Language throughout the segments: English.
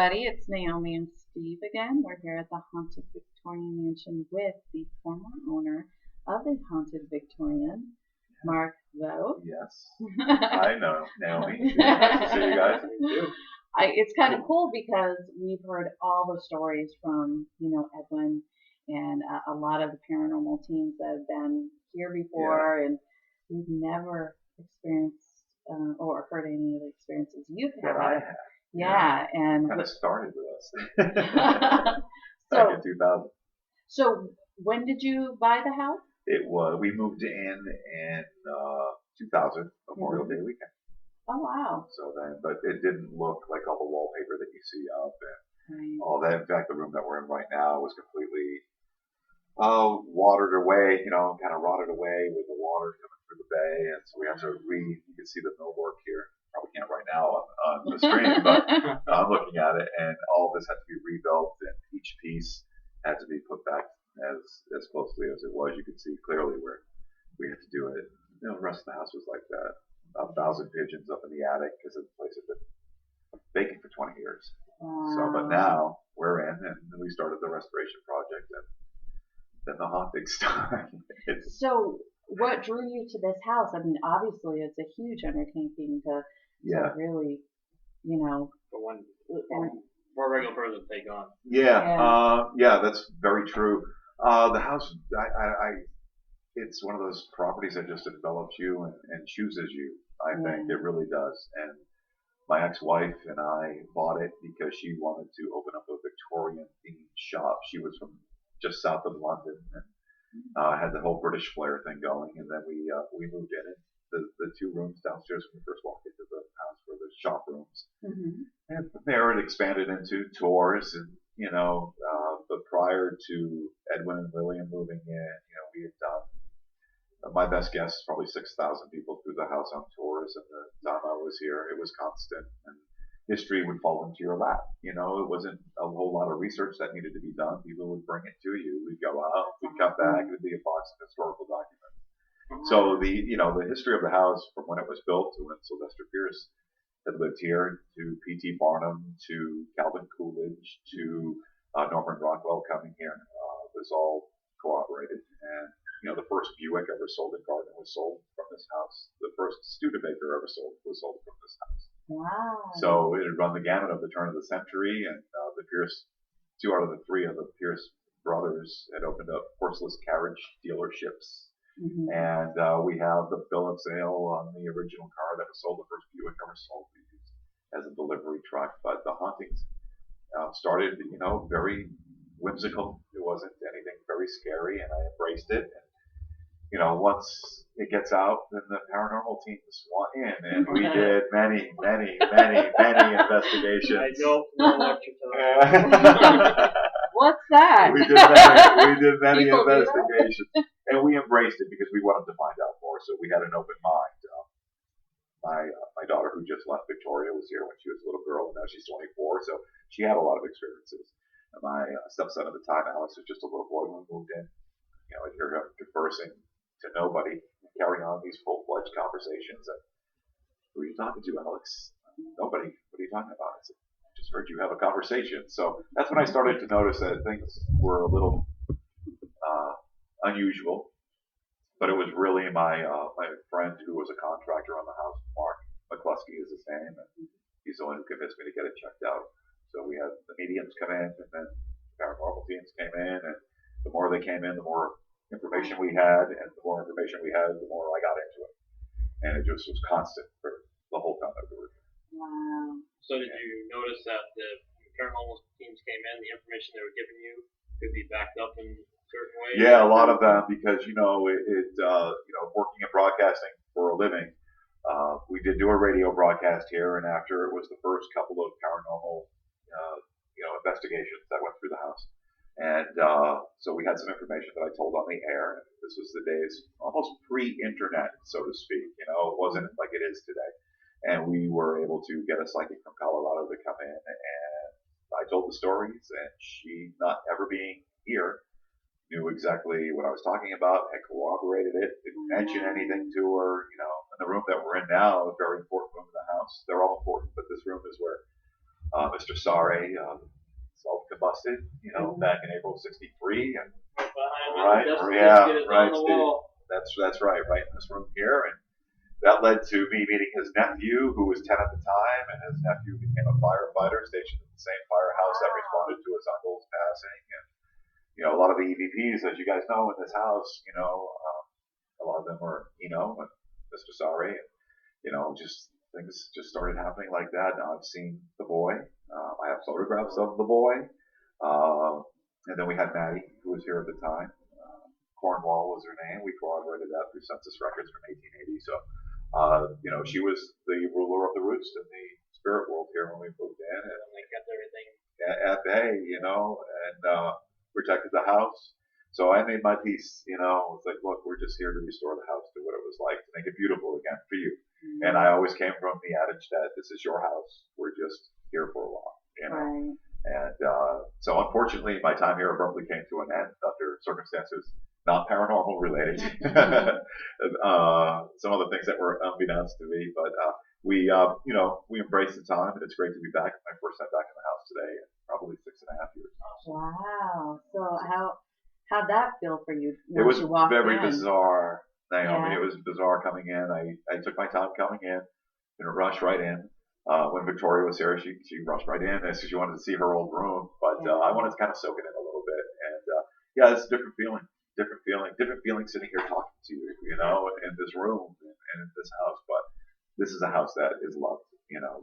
Buddy, it's Naomi and Steve again. We're here at the Haunted Victorian Mansion with the former owner of the Haunted Victorian, Mark Veau. Yes, I know, Naomi. Nice to see you guys. You too. It's kind of cool because we've heard all the stories from, Edwin and a lot of the paranormal teams that have been here Yeah, before, and we've never experienced or heard any of the experiences you've that I had. have. Yeah, Yeah, and kind of started with us back so in 2000. So when did you buy the house? We moved in 2000 Memorial Hmm. Day weekend. Oh wow. So then, but it didn't look like all the wallpaper that you see up and Right. all that. In fact, the room that we're in right now was completely watered away, kind of rotted away with the water coming through the bay. And so we have to you can see the millwork here. Probably can't right now on the screen, but I'm looking at it, and all of this had to be rebuilt, and each piece had to be put back as closely as it was. You could see clearly where we had to do it. The rest of the house was like that. About 1,000 pigeons up in the attic because the place had been vacant for 20 years. So, but Wow. now we're in, and we started the restoration project, and then the haunting started. It's So what drew you to this house? I mean, obviously it's a huge undertaking to yeah, really, you know, for one and, for a regular person to take on. yeah. yeah. That's very true. The house, it's one of those properties that just envelops you and chooses you. I think Yeah. it really does. And my ex-wife and I bought it because she wanted to open up a Victorian themed shop. She was from just south of London and had the whole British flair thing going. And then we moved in. And the two rooms downstairs when we first walked into the house were the shop rooms. Hmm. And from there, it expanded into tours, and but prior to Edwin and Lillian moving in, we had done. My best guess is probably 6,000 people through the house on tours, and the time I was here, it was constant, and history would fall into your lap. It wasn't a whole lot of research that needed to be done. People would bring it to you. We'd go out, we'd come back, it'd be a box of historical documents. So Wow. the history of the house from when it was built to when Sylvester Pierce had lived here, to P.T. Barnum, to Calvin Coolidge, to Norman Rockwell coming here, was all corroborated. And the first Buick ever sold in Gardner was sold from this house. The first Studebaker ever sold was sold from this house. Wow. So it had run the gamut of the turn of the century, and the Pierce, two out of the three of the Pierce brothers had opened up horseless carriage dealerships, Hmm. and we have the bill of sale on the original car that was sold, the first Buick ever sold, we used as a delivery truck. But the hauntings started, very whimsical. It wasn't anything very scary, and I embraced it. And, once it gets out, then the paranormal teams want in, and we did many, many, many, many I investigations. know what you're talking about. What's that? We did many People do that? investigations, and we embraced it because we wanted to find out more. So we had an open mind. My daughter, who just left Victoria, was here when she was a little girl, and now she's 24, so she had a lot of experiences. And my stepson at the time, Alex, was just a little boy when we moved in. I'd hear him conversing to nobody, carrying on these full-fledged conversations. And who are you talking to, Alex? Nobody. What are you talking about? I said, I just heard you have a conversation. So that's when I started to notice that things were a little unusual. But it was really my friend who was a contractor on the house, Mark McCluskey is his name, and he's the one who convinced me to get it checked out. So we had the mediums come in, and then paranormal teams came in, and the more they came in, the more information we had, and the more information we had, the more I got into it, and it just was constant for the whole time that we were here. Wow. So did you notice that the paranormal teams came in, the information they were giving you could be backed up in certain ways? Yeah, a lot of them because working in broadcasting for a living, we did do a radio broadcast here, and after it was the first couple of paranormal, investigations that went through the house, and so we had some information that I told on the air. This was the days almost pre-internet, so to speak. It wasn't like it is today, and we were able to get a psychic from Colorado to come in, and I told the stories, and she, not ever being here, knew exactly what I was talking about, had corroborated it, didn't mention anything to her. And the room that we're in now, a very important room in the house. They're all important, but this room is where Mr. Sare self-combusted, back in April '63, and right, yeah, right, that's right in this room here, and that led to me meeting his nephew, who was 10 at the time, and his nephew became a firefighter stationed at the same firehouse that responded to his uncle's passing, and a lot of the EVPs, as you guys know, in this house, a lot of them were, and Mr. Sare, and just things just started happening like that. Now I've seen the boy. I have photographs of the boy. And then we had Maddie, who was here at the time. Cornwall was her name. We corroborated that through census records from 1880. So, she was the ruler of the roost in the spirit world here when we moved in. And they kept everything at bay, and protected the house. So I made my peace, it's like, look, we're just here to restore the house to what it was like, to make it beautiful again for you. Mm-hmm. And I always came from the adage that this is your house. We're just here for a while, Right. And so unfortunately, my time here abruptly came to an end under circumstances not paranormal related. Some other things that were unbeknownst to me, but we embraced the time, and it's great to be back. My first time back in the house today in probably 6.5 years. Wow. So how'd that feel for you? It was very in? bizarre, Naomi. Yeah. It was bizarre coming in. I took my time coming in a rush right in. When Victoria was here, she rushed right in as she wanted to see her old room. But I wanted to kind of soak it in a little bit. And it's a different feeling sitting here talking to you, in this room and in this house. But this is a house that is loved,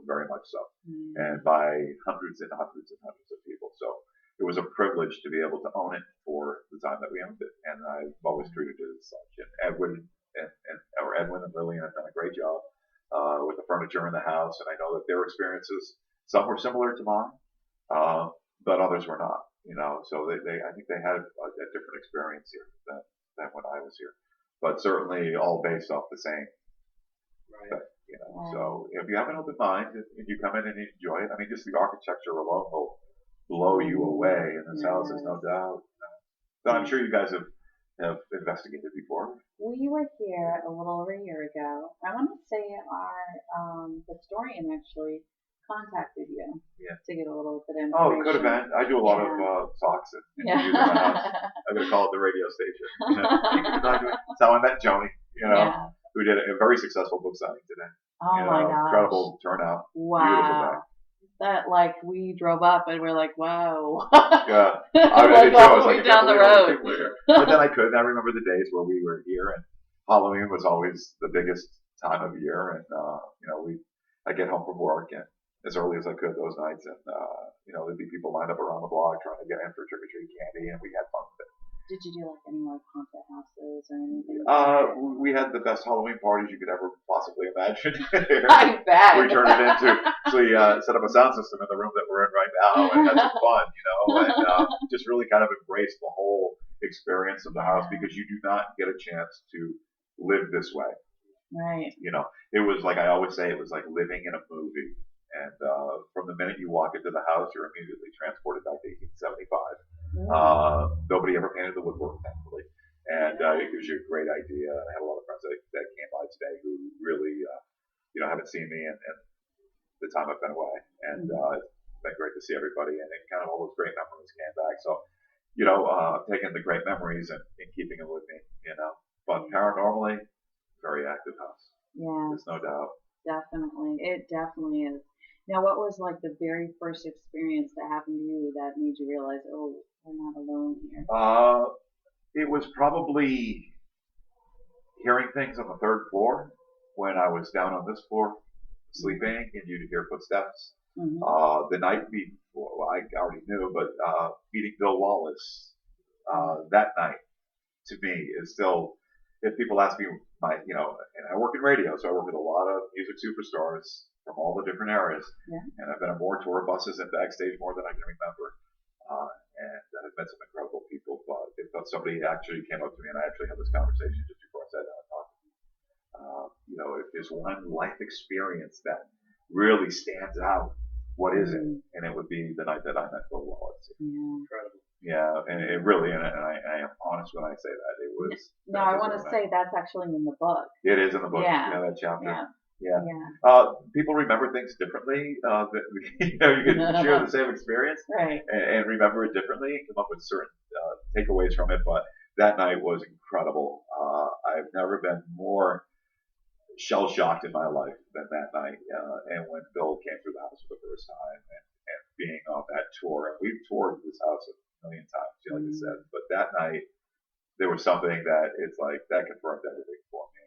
very much so, and by hundreds and hundreds and hundreds of people. So it was a privilege to be able to own it for the time that we owned it, and I've always treated it as such. And Edwin and Lillian have done a great job with the furniture in the house, and I know that their experiences, some were similar to mine, but others were not. So I think they had a different experience here than when I was here, but certainly all based off the same. Right. So if you have an open mind and you come in and you enjoy it, I mean, just the architecture alone will blow you away in this house, there's no doubt. So I'm sure you guys have investigated before. We were here a little over a year ago. I want to say our historian actually contacted you to get a little bit of information. Oh, it could have been. I do a lot of talks and interviews in my house. I'm going to call it the radio station. That's how I met Joni, who did a very successful book signing today. Oh my gosh. Incredible turnout. Wow. Beautiful day. That we drove up and we're like, wow. Yeah. I was like, down the road. But then I remember the days where we were here, and Halloween was always the biggest time of year, and I get home from work and as early as I could those nights, and there'd be people lined up around the block trying to get in for trick or treat candy, and we had fun with it. Did you do any haunted houses or anything? We had the best Halloween parties you could ever possibly imagine. I bet. We turned it into, we set up a sound system in the room that we're in right now, and had some fun, and just really kind of embraced the whole experience of the house, because you do not get a chance to live this way. Right. It was like, I always say, it was like living in a movie. And from the minute you walk into the house, you're immediately transported back to 1875. Nobody ever painted the woodwork, thankfully, and it gives you a great idea. I had a lot of friends that came by today who really, haven't seen me and the time I've been away, and it's been great to see everybody, and kind of all those great memories came back. So, taking the great memories and keeping them with me, But paranormally, very active house. Yeah, there's no doubt. Definitely, it definitely is. Now, what was the very first experience that happened to you that made you realize, oh, we're not alone here? It was probably hearing things on the third floor when I was down on this floor sleeping, and you'd hear footsteps. Mm-hmm. The night before, I already knew, but meeting Bill Wallace that night, to me, is still, if people ask me, and I work in radio, so I work with a lot of music superstars from all the different eras, and I've been on more tour buses and backstage more than I can remember, and I've met some incredible people. But if somebody actually came up to me, and I actually had this conversation just before I sat down and talked to them, if there's one life experience that really stands out, what is it? And it would be the night that I met Bill Wallace. Incredible. Yeah, and it really, and I am honest when I say that, it was. No, I want to say that's actually in the book. It is in the book. Yeah, that chapter. Yeah. Yeah. Yeah. People remember things differently. You know, you can share the same experience Right. and remember it differently and come up with certain takeaways from it. But that night was incredible. I've never been more shell shocked in my life than that night. And when Bill came through the house for the first time and being on that tour, and we've toured this house a million times, like I said, but that night there was something that it's like that confirmed everything for me.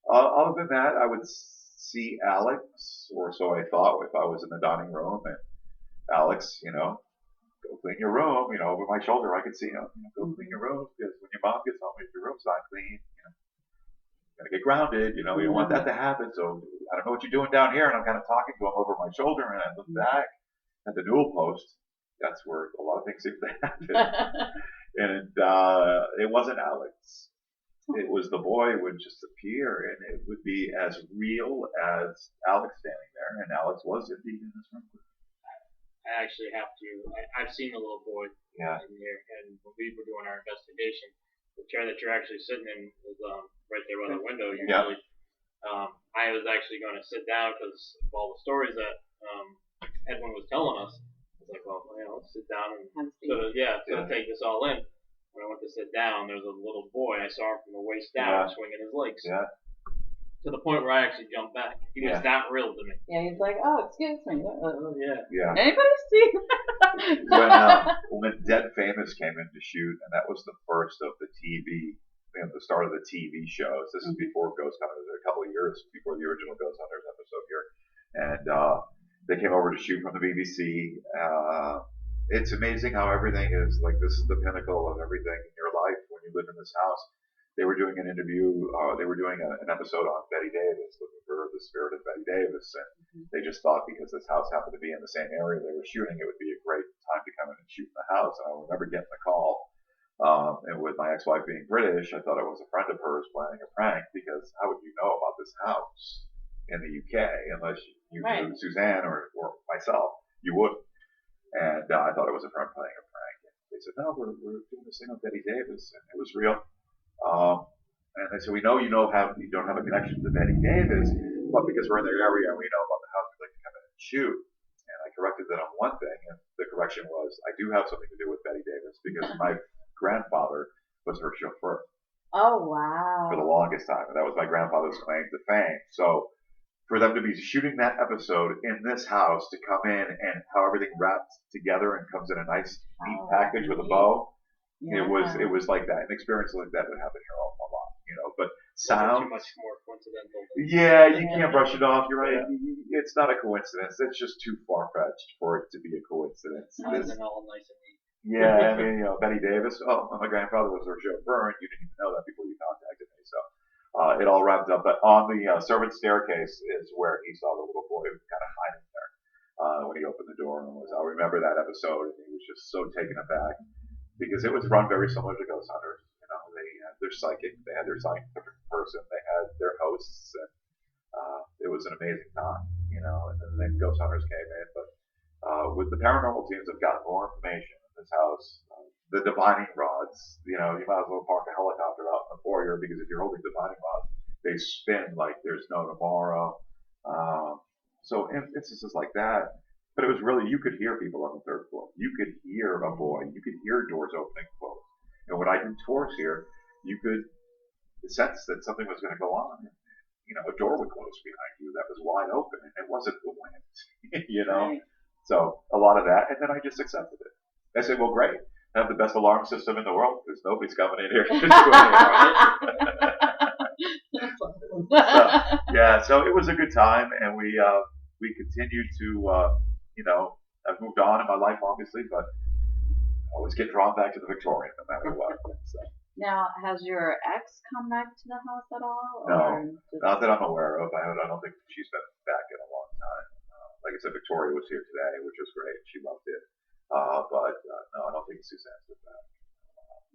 Other than that, I would see Alex, or so I thought, if I was in the dining room, and Alex, you know, go clean your room. You know, over my shoulder, I could see him. You know, go clean your room because when your mom gets home, if your room's not clean, you know, you're gonna get grounded. You know, you don't want that to happen. So I don't know what you're doing down here, and I'm kind of talking to him over my shoulder, and I look back at the newel post. That's where a lot of things seem to happen. And it wasn't Alex. It was the boy would just appear, and it would be as real as Alex standing there, and Alex was indeed in this room. I actually have to. I've seen the little boy in here, and when we were doing our investigation, the chair that you're actually sitting in is right there by the window. Usually, I was actually going to sit down because of all the stories that Edwin was telling us. I was like, well, let's sit down and sort of take this all in. When I went to sit down, there was a little boy. I saw him from the waist down, swinging his legs. Yeah. To the point where I actually jumped back. He was that real to me. Yeah, he's like, oh, excuse me. Yeah. Anybody see that? When Dead Famous came in to shoot, and that was the first of the TV, the start of the TV shows. This is before Ghost Hunters, a couple of years before the original Ghost Hunters episode here. And they came over to shoot from the BBC. It's amazing how everything is like, this is the pinnacle of everything in your life when you live in this house. They were doing an interview, they were doing an episode on Betty Davis, looking for the spirit of Betty Davis. And they just thought because this house happened to be in the same area they were shooting, it would be a great time to come in and shoot in the house. And I remember getting the call. And with my ex-wife being British, I thought it was a friend of hers planning a prank, because how would you know about this house in the UK unless you knew Suzanne or myself? You wouldn't. And I thought it was a friend playing a prank. And they said, no, we're doing this thing on Betty Davis. And it was real. And they said, we know you don't have a connection to Betty Davis, but because we're in their area and we know about the house, we'd like to come in and shoot. And I corrected that on one thing. And the correction was, I do have something to do with Betty Davis because my grandfather was her chauffeur. Oh, wow. For the longest time. And that was my grandfather's claim to fame. So for them to be shooting that episode in this house, to come in and how everything wraps together and comes in a nice, neat package with a bow, it was like that. An experience like that would happen here a lot, But sound, too much more coincidental. You can't brush it off. You're right. It's not a coincidence. It's just too far fetched for it to be a coincidence. It's all nice and neat. Yeah, I mean, Betty Davis. Oh, my grandfather was her chauffeur, and you didn't even know that before you contacted me. So it all wrapped up. But on the servant staircase is where he saw the little boy kind of hiding there when he opened the door. And I remember that episode, and he was just so taken aback because it was run very similar to Ghost Hunters. They had their psychic, they had their scientific person, they had their hosts, and it was an amazing time. And then Ghost Hunters came in, but with the paranormal teams have gotten more information in this house. The divining rods, you might as well park a helicopter out in the foyer, because if you're holding divining rods, they spin like there's no tomorrow. So instances like that. But it was really, you could hear people on the third floor. You could hear a boy. You could hear doors opening and close. And when I did tours here, you could sense that something was going to go on. And, a door would close behind you that was wide open, and it wasn't the wind, Right. So a lot of that, and then I just accepted it. I said, well, great. I have the best alarm system in the world because nobody's coming in here. So it was a good time, and we continued to, I've moved on in my life, obviously, but I always get drawn back to the Victorian no matter what. So. Now, has your ex come back to the house at all? No, not that I'm aware of. I don't think she's been back in a long time. Like I said, Victoria was here today, which was great. She loved it. But no, I don't think Suzanne's been back.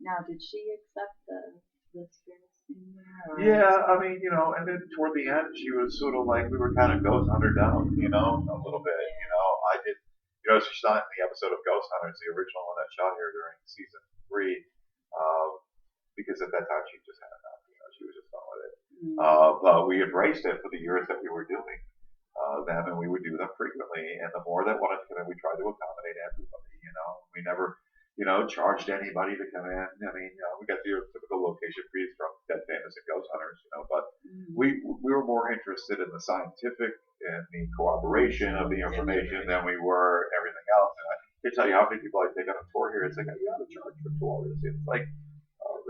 Now, did she accept the spirits in there? Yeah, I mean, and then toward the end, she was sort of like, we were kind of ghost hunter down, a little bit. I did, she's not in the episode of Ghost Hunters, the original one that shot here during season 3. Because at that time she just had enough. she was just done with it. But we embraced it for the years that we were doing them, and we would do them frequently. And the more that wanted to come in, we tried to accommodate everybody. We never, charged anybody to come in. I mean, we got your typical location fees from Dead Famous and Ghost Hunters, but we were more interested in the scientific and the corroboration of the information than we were everything else. And I can tell you how many people I take on a tour here. It's like, you got to charge for tours. It's like,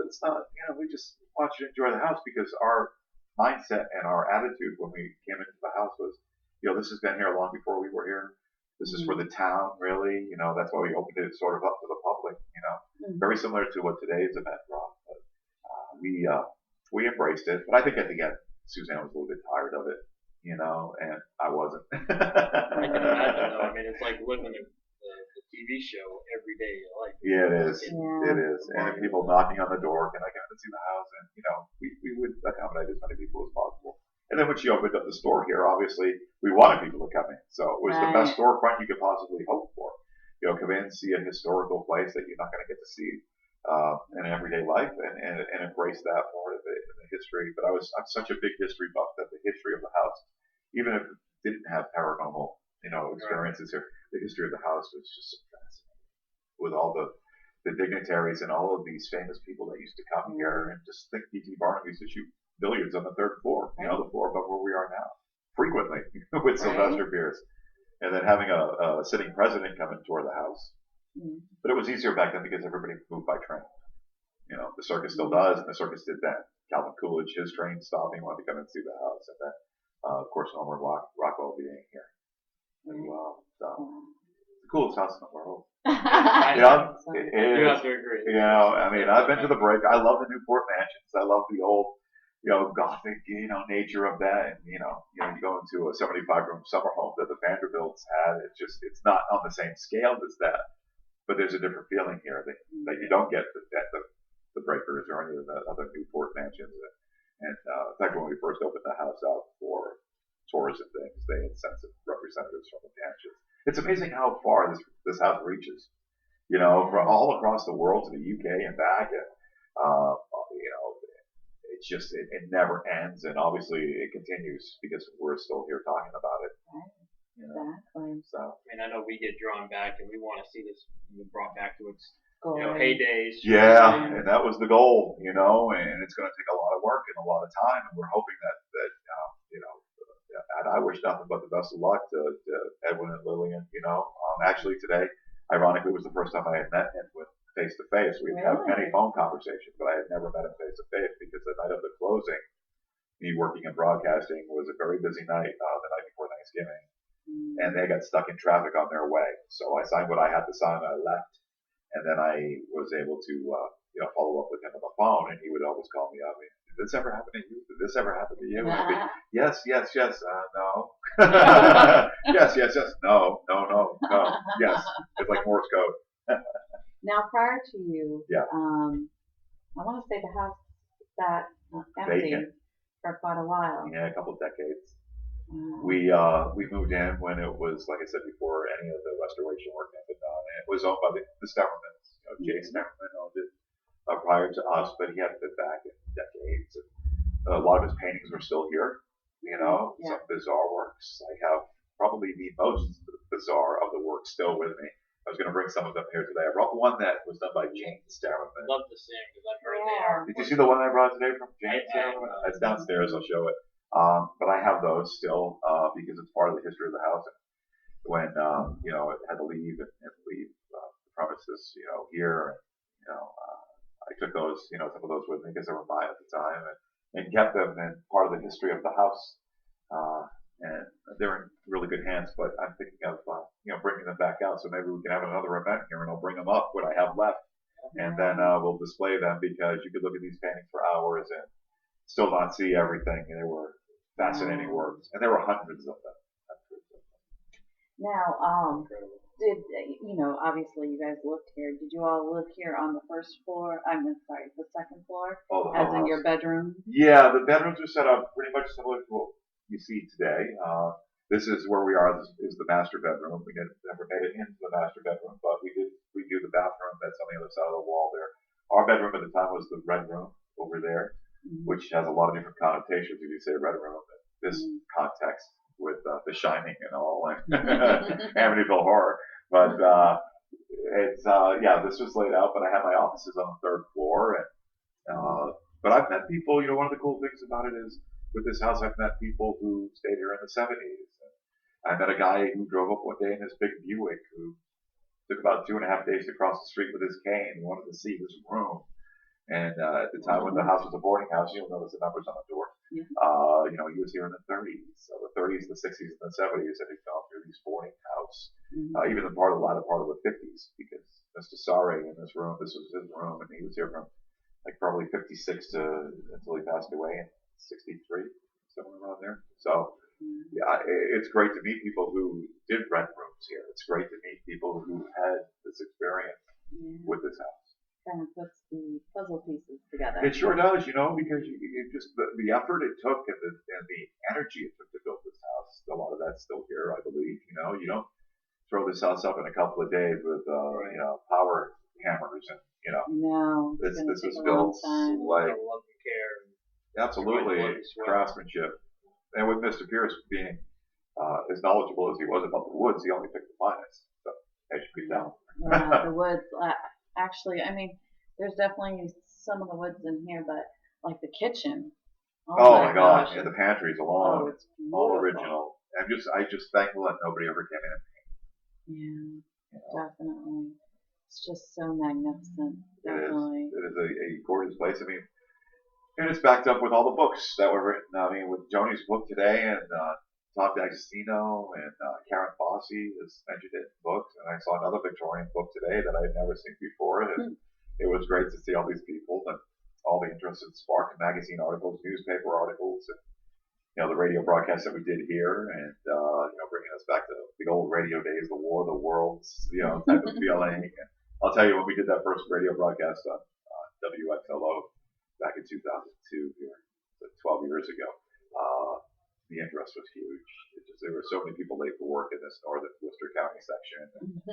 it's not, we just want you to enjoy the house, because our mindset and our attitude when we came into the house was, this has been here long before we were here. This is for the town, really. That's why we opened it sort of up to the public. Very similar to what today's event brought. But we embraced it. But I think at the end, Suzanne was a little bit tired of it, and I wasn't. I can imagine, though. I mean, it's like living the TV show every day. Yeah, it is. It is. And people knocking on the door, can I come and see the house? And, we would accommodate as many people as possible. And then when she opened up the store here, obviously, we wanted people to come in. So it was the best storefront you could possibly hope for. Come in, see a historical place that you're not going to get to see in everyday life, and embrace that part of it in the history. But I'm such a big history buff that the history of the house, even if it didn't have paranormal, experiences here, the history of the house was just so fascinating. With all the dignitaries and all of these famous people that used to come here, and just think P.T. Barnum used to shoot billiards on the third floor, the floor above where we are now, frequently with Sylvester Pierce. And then having a sitting president come and tour the house. But it was easier back then because everybody moved by train. The circus still does, and the circus did then. Calvin Coolidge, his train stopping, wanted to come and see the house. And then, of course, Norman Rockwell being here as well. So, it's the coolest house in the world. It is. You have to agree. I mean, I've been to the break. I love the Newport mansions. I love the old, Gothic, nature of that. And, you go into a 75-room summer home that the Vanderbilts had. It's not on the same scale as that. But there's a different feeling here that you don't get at the Breakers or any of the other Newport mansions. And in fact, when we first opened the house up for tours and things, they had sent some representatives from the mansions. It's amazing how far this house reaches. From all across the world to the UK and back. And, it's just, it never ends. And obviously it continues because we're still here talking about it. Exactly. So, I know we get drawn back, and we want to see this brought back to its heydays. Yeah, and that was the goal, and it's going to take a lot of work and a lot of time, and we're hoping that and I wish nothing but the best of luck to Edwin and Lillian. Actually today, ironically, was the first time I had met Edwin face to face. We'd have many phone conversations, but I had never met him face to face because the night of the closing, me working in broadcasting, was a very busy night, the night before Thanksgiving. And they got stuck in traffic on their way. So I signed what I had to sign, and I left. And then I was able to, follow up with him on the phone, and he would always call me up. Did this ever happen to you? Did this ever happen to you? And I'd be, yes. No. yes. No. Yes. It's like Morse code. Now, prior to you, I want to say the house sat empty for quite a while. Yeah, a couple of decades. We moved in when it was, like I said before, any of the restoration work had been done. And it was owned by the Stemmermans. Jay Stemmerman owned it prior to us, but he hadn't been back in decades. And a lot of his paintings are still here. Some bizarre works. I have probably the most bizarre of the works still with me. I was going to bring some of them here today. I brought one that was done by Jane Stemmerman. Love to see them because I've heard they are. Did you see the one I brought today from Jane Stemmerman? It's downstairs. I'll show it. But I have those still because it's part of the history of the house. And when it had to leave and leave the premises, here, and I took those, some of those with me because they were mine at the time, and kept them in part of the history of the house. And they're in really good hands. But I'm thinking of bringing them back out, so maybe we can have another event here, and I'll bring them up what I have left, and then we'll display them because you could look at these paintings for hours and still not see everything. And they were fascinating works, and there were hundreds of them. Now, did obviously you guys lived here. Did you all live here on the first floor? The second floor, as in your bedroom? Yeah, the bedrooms are set up pretty much similar to what you see today. This is where we are. This is the master bedroom. We never made it into the master bedroom, but we do the bathroom that's on the other side of the wall there. Our bedroom at the time was the red room over there. which has a lot of different connotations. If you say red room, in this context with The Shining and all, and Amityville Horror. But it's this was laid out. But I had my offices on the 3rd floor, and but I've met people. One of the cool things about it is with this house, I've met people who stayed here in the 70s. I met a guy who drove up one day in his big Buick who took about 2.5 days to cross the street with his cane. He wanted to see his room. And at the time when the house was a boarding house, you'll notice the numbers on the door. Yeah. He was here in the 30s, so the 30s, the 60s, and the 70s, and he'd gone through these boarding house, even the latter part of the 50s, because Mr. Sare in this room, this was his room, and he was here from like probably 56 until he passed away in 63, somewhere around there. So yeah, it's great to meet people who did rent rooms here. It's great to meet people who had this experience with this house. Kind of puts the puzzle pieces together. It sure does, because you just the effort it took and the energy it took to build this house. A lot of that's still here, I believe. You don't throw this house up in a couple of days with power hammers and No, this was built like love and care. Absolutely craftsmanship. And with Mr. Pierce being as knowledgeable as he was about the woods, he only picked the finest. So as you can tell. Yeah, the woods. Actually, I mean, there's definitely some of the woods in here, but like the kitchen. Oh my gosh! Yeah, the pantries alone, it's all original. I just thankful that nobody ever came in. Yeah, definitely. It's just so magnificent. Definitely. It is a gorgeous place. I mean, and it's backed up with all the books that were written. I mean, with Joni's book today, and Tom D'Agostino and Karen Fossey has mentioned it in books, and I saw another Victorian book today that I had never seen before. And it was great to see all these people and all the interest in sparked magazine articles, newspaper articles, and the radio broadcast that we did here, and bringing us back to the old radio days, the War of the Worlds, type of feeling. And I'll tell you, when we did that first radio broadcast on WXLO back in 2002, here, 12 years ago. The interest was huge. There were so many people late for work in this northern Worcester County section.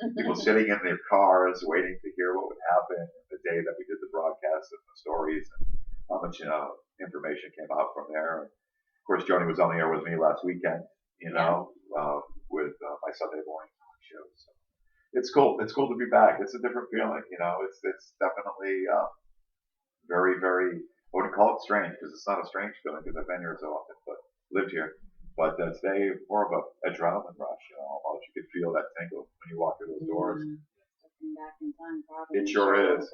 And people sitting in their cars waiting to hear what would happen the day that we did the broadcast and the stories and how much information came out from there. And of course, Joni was on the air with me last weekend, with my Sunday morning talk show. So it's cool. It's cool to be back. It's a different feeling. It's definitely very, very, I wouldn't call it strange because it's not a strange feeling because I've been here so often, but lived here. But today, more of a adrenaline rush, almost. You could feel that tingle when you walk through those doors. Stepping back in time, probably. It sure is.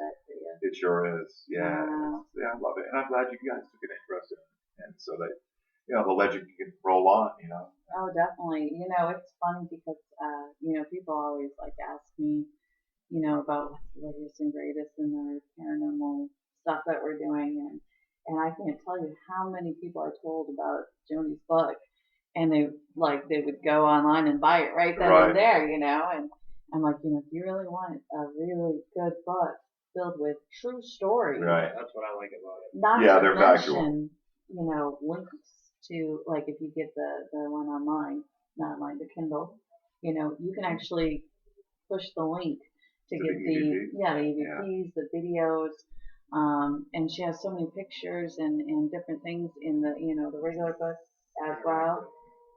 It sure is. Yeah. I love it. And I'm glad you guys took an interest in it. And so that, the legend can roll on, Oh, definitely. It's funny because, people always ask me, about what's the latest and greatest in our paranormal stuff that we're doing. And I can't tell you how many people I told about Joni's book, and they would go online and buy it right then and there, and I'm like, if you really want a really good book filled with true stories, right? That's what I like about it. Not to they're mention, factual. Links to if you get the one online, not online, the Kindle, you can actually push the link to get the EVPs, the videos. And she has so many pictures and different things in the the regular book as well.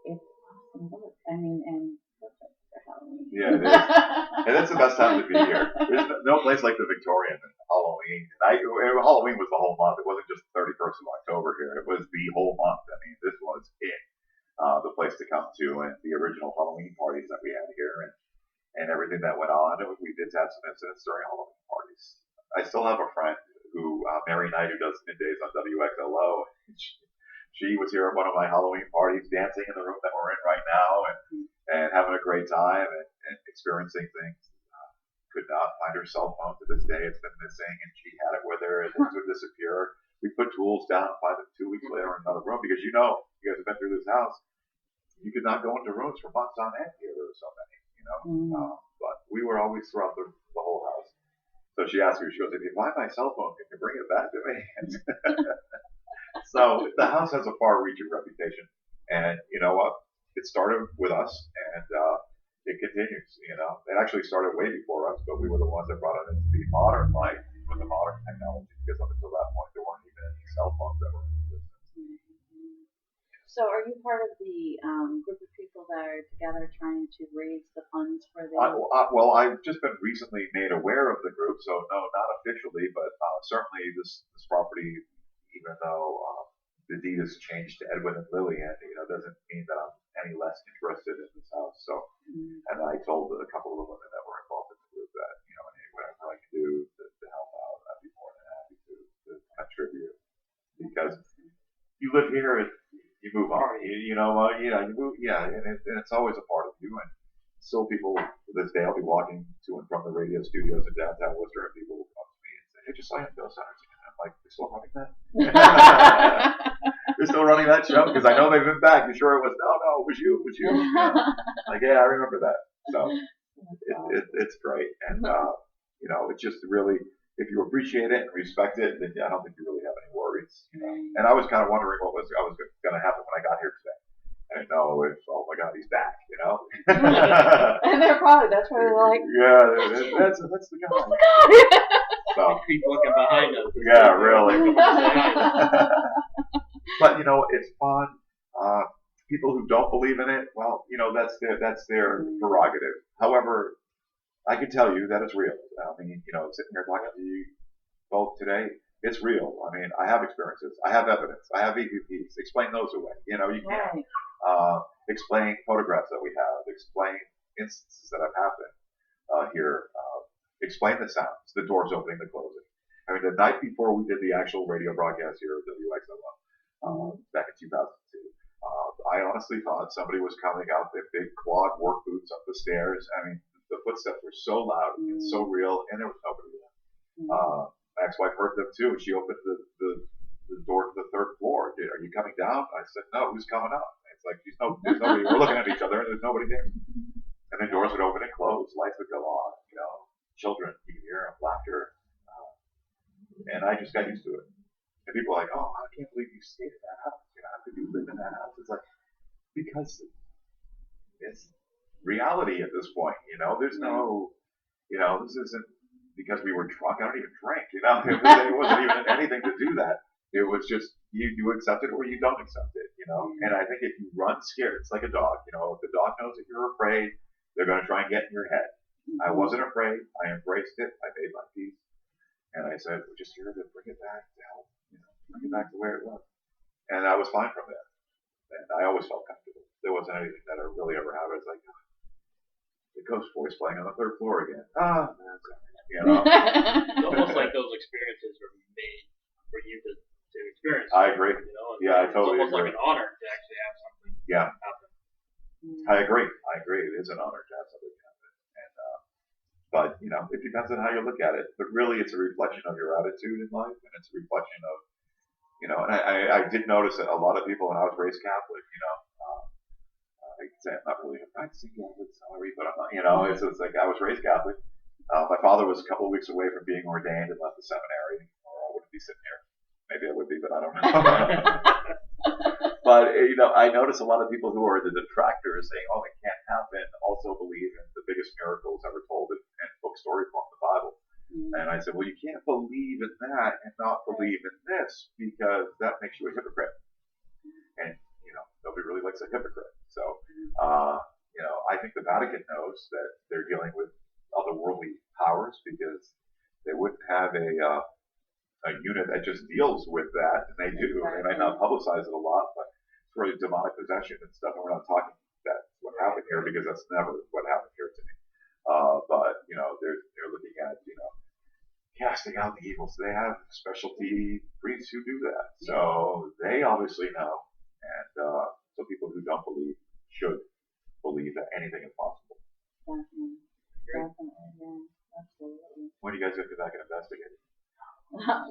It's awesome book. I mean, and perfect for Halloween. Yeah, it is. And that's the best time to be here. There's no place like the Victorian and Halloween. Halloween was the whole month. It wasn't just the 31st of October here. It was the whole month. I mean, this was it. The place to come to, and the original Halloween parties that we had here, and everything that went on. We did have some incidents during Halloween parties. I still have a friend who, Mary Knight, who does middays on WXLO. She was here at one of my Halloween parties, dancing in the room that we're in right now, and having a great time and experiencing things. Could not find her cell phone to this day. It's been missing, and she had it with her, and things would disappear. We put tools down, and find them 2 weeks later in another room, because you guys have been through this house. You could not go into rooms for months on end here. There were so many, but we were always throughout the whole house. So she asked me, she goes, if you find my cell phone, can you bring it back to me? So the house has a far-reaching reputation. And you know what? It started with us, and it continues, It actually started way before us, but we were the ones that brought it into the modern life with the modern technology, because up until that point, there weren't even any cell phones that were part of the group of people that are together trying to raise the funds for the? Well, I've just been recently made aware of the group, so no, not officially, but certainly this property, even though the deed is changed to Edwin and Lillian, doesn't mean that I'm any less interested in this house. So, and I told a couple of the women that were involved in the group that, whatever I can do to help out, I'd be more than happy to contribute. Because you live here, you move on. You move, and it's always a part of you. And still, people to this day, I'll be walking to and from the radio studios in downtown Worcester, and people will come to me and say, "Hey, just saw you in Bill Centers again." I'm like, "They're still running that? They're still running that show?" Because I know they've been back. You sure it was? No, it was you. It was you. Like, yeah, I remember that. So it's great, and it's just really, if you appreciate it and respect it, then I don't think you really have any worries. And I was kind of wondering what was going to happen when I got here today. I didn't know if, oh my God, he's back. And they're probably, that's why they're like, yeah, that's the guy. That's the guy. So keep looking behind us. Yeah, really. But it's fun. People who don't believe in it, well, that's their prerogative. However, I can tell you that it's real. I mean, sitting here talking to you both today, it's real. I mean, I have experiences. I have evidence. I have EVPs. Explain those away. You can't. Explain photographs that we have. Explain instances that have happened here. Explain the sounds, the doors opening, the closing. I mean, the night before we did the actual radio broadcast here at WXLO, back in 2002, I honestly thought somebody was coming out their big quad work boots up the stairs. I mean, the footsteps were so loud and so real, and there was nobody there. My ex-wife heard them too, and she opened the door to the third floor. "Are you coming down?" I said, "No, who's coming up?" It's like, there's nobody. We're looking at each other, and there's nobody there. And then doors would open and close, lights would go on, children, you can hear them, laughter. And I just got used to it. And people are like, "Oh, I can't believe you stayed in that house. How could you live in that house?" It's like, because it's reality at this point, there's no, this isn't because we were drunk. I don't even drink, it wasn't even anything to do that. It was just, you accept it or you don't accept it, and I think if you run scared, it's like a dog, if the dog knows that you're afraid, they're going to try and get in your head. I wasn't afraid. I embraced it. I made my peace. And I said, "We're just here to bring it back to health, bring it back to where it was." And I was fine from there. And I always felt comfortable. There wasn't anything that I really ever had. I was like, the ghost voice playing on the third floor again. It's almost like those experiences were made for you to experience. I agree. I totally agree. It's almost agree. like an honor to actually have something happen. I agree. It is an honor to have something happen. And, but, it depends on how you look at it. But really, it's a reflection of your attitude in life, and it's a reflection of, and I did notice that a lot of people, when I was raised Catholic, I can say I'm not really a practicing Catholic, sorry, but I'm not, it's like I was raised Catholic. My father was a couple of weeks away from being ordained and left the seminary, or I wouldn't be sitting here. Maybe I would be, but I don't know. But, I notice a lot of people who are the detractors saying, "Oh, it can't happen," also believe in the biggest miracles ever told in book story form, the Bible. And I said, well, you can't believe in that and not believe in this, because that makes you a hypocrite. And, nobody really likes a hypocrite. So, I think the Vatican knows that they're dealing with otherworldly powers, because they wouldn't have a unit that just deals with that, and they do. They might not publicize it a lot, but it's really demonic possession and stuff, and we're not talking that's what happened here, because that's never what happened here to me. But, they're looking at, casting out the evil. So they have specialty priests who do that. So they obviously know. And so people who don't believe should believe that anything is possible. Definitely. Yeah, absolutely. When do you guys get back and investigate?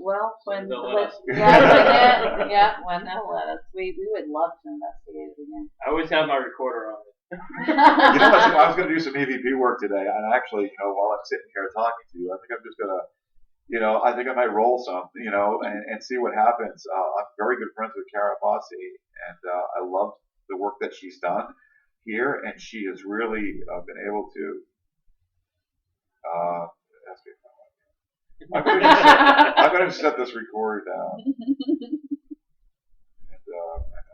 Well, when they'll let us. when they'll let us. We would love to investigate it again. I always have my recorder on. I was going to do some EVP work today, and actually, while I'm sitting here talking to you, I think I'm just going to, I think I might roll some, and see what happens. I'm very good friends with Cara Fossey, and I love the work that she's done here, and she has really been able to. I'm going to set this recorder down, and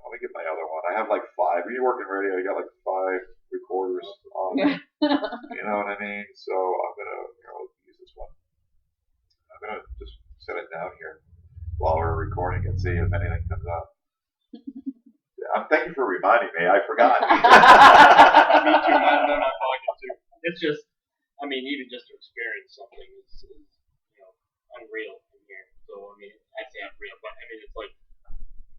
let me get my other one. I have like 5 5. When you work in radio, you got like 5 recorders on it. You know what I mean? So I'm gonna use this one. I'm gonna just set it down here while we're recording and see if anything comes up. Thank you for reminding me. I forgot. Me too. I'm not talking to. It's just, I mean, even just to experience something is unreal in here. So I mean, I say unreal, but I mean it's like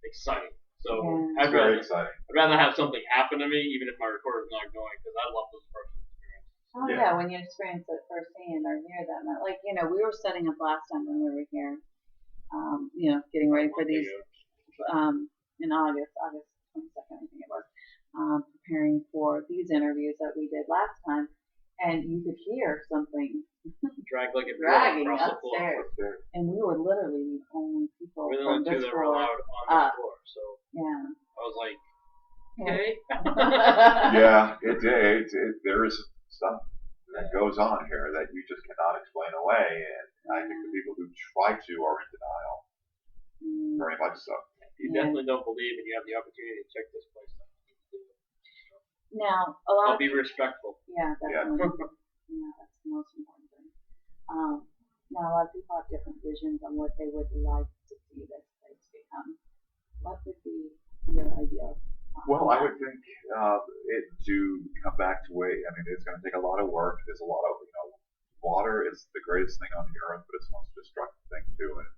exciting. So it's very exciting. I'd rather have something happen to me, even if my recorder's not going, because I love those personal experiences. Oh yeah, when you experience it firsthand or hear them, like we were setting up last time when we were here. Getting ready for these in August 22nd, I think it was, preparing for these interviews that we did last time, and you could hear something dragging upstairs, and we were literally the only people we're the from only this two that were allowed on the floor, so yeah, I was like, okay. Yeah, there is stuff that goes on here that you just cannot explain away, and I think the people who try to are in denial, very much so. You definitely don't believe, and you have the opportunity to check this place out. Now, I'll be respectful. Yeah, definitely. Yeah, that's the most important thing. Now, a lot of people have different visions on what they would like to see this place become. What would be your ideal? Well, I would think it to come back to I mean, it's going to take a lot of work. There's a lot of, water is the greatest thing on the earth, but it's the most destructive thing too. And